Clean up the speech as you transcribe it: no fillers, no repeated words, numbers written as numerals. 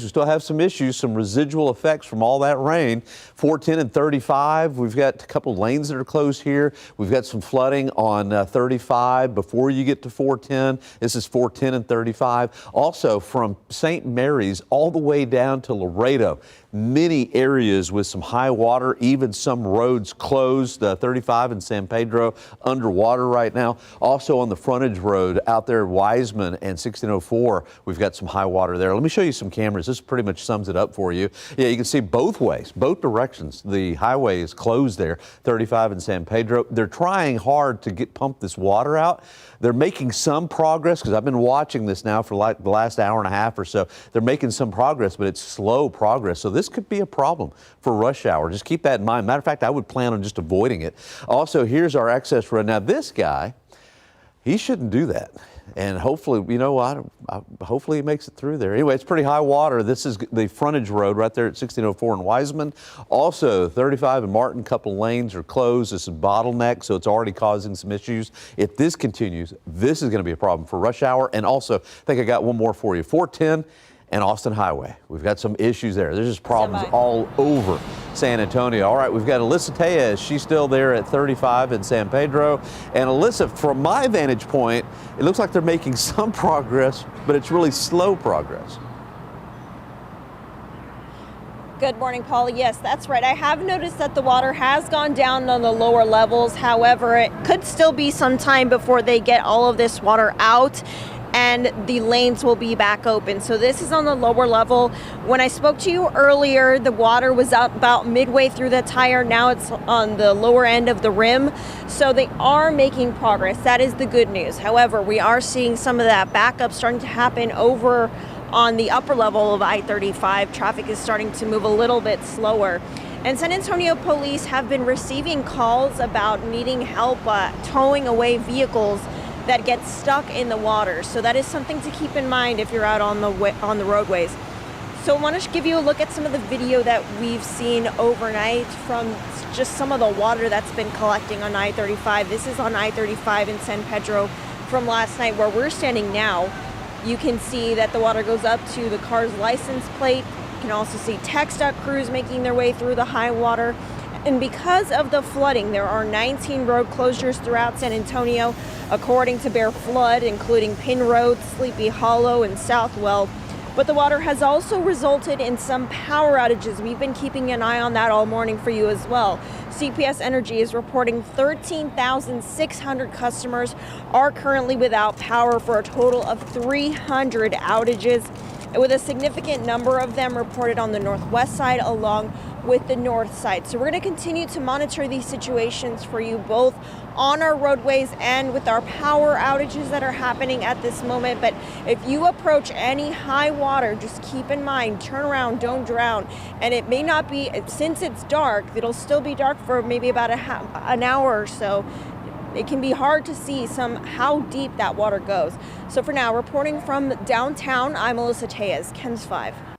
We still have some issues, some residual effects from all that rain. 410 and 35, we've got a couple lanes that are closed here. We've got some flooding on 35 before you get to 410. This is 410 and 35. Also from St. Mary's all the way down to Laredo. Many areas with some high water, even some roads closed. 35 and San Pedro underwater right now. Also on the frontage road out there, Wiseman and 1604, we've got some high water there. Let me show you some cameras. This pretty much sums it up for you. Yeah, you can see both ways, both directions. The highway is closed there, 35 and San Pedro. They're trying hard to pump this water out. They're making some progress because I've been watching this now for like the last hour and a half or so. They're making some progress, but it's slow progress. So this could be a problem for rush hour. Just keep that in mind. Matter of fact, I would plan on just avoiding it. Also, here's our excess road. Now, this guy, he shouldn't do that. And hopefully, you know, hopefully he makes it through there. Anyway, it's pretty high water. This is the frontage road right there at 1604 in Wiseman. Also, 35 and Martin, couple lanes are closed. This is bottleneck, so it's already causing some issues. If this continues, this is going to be a problem for rush hour. And also, I think I got one more for you. 410 and Austin Highway. We've got some issues there. There's just problems all over San Antonio. All right, we've got Alyssa Tejas. She's still there at 35 in San Pedro. And Alyssa, from my vantage point, it looks like they're making some progress, but it's really slow progress. Good morning, Paul. Yes, that's right. I have noticed that the water has gone down on the lower levels. However, it could still be some time before they get all of this water out and the lanes will be back open. So this is on the lower level. When I spoke to you earlier, the water was up about midway through the tire. Now it's on the lower end of the rim. So they are making progress. That is the good news. However, we are seeing some of that backup starting to happen over on the upper level of I-35. Traffic is starting to move a little bit slower. And San Antonio police have been receiving calls about needing help towing away vehicles that get stuck in the water. So that is something to keep in mind if you're out on the roadways. So I want to give you a look at some of the video that we've seen overnight from just some of the water that's been collecting on I-35. This is on I-35 in San Pedro from last night where we're standing now. You can see that the water goes up to the car's license plate. You can also see TxDOT crews making their way through the high water. And because of the flooding, there are 19 road closures throughout San Antonio, according to Bear Flood, including Pin Road, Sleepy Hollow, and Southwell. But the water has also resulted in some power outages. We've been keeping an eye on that all morning for you as well. CPS Energy is reporting 13,600 customers are currently without power for a total of 300 outages, with a significant number of them reported on the northwest side along with the north side. So we're going to continue to monitor these situations for you both on our roadways and with our power outages that are happening at this moment. But if you approach any high water, just keep in mind, turn around, don't drown. And it may not be, since it's dark, it'll still be dark for maybe about an hour or so. It can be hard to see how deep that water goes. So for now, reporting from downtown, I'm Alyssa Tejas, KENS 5.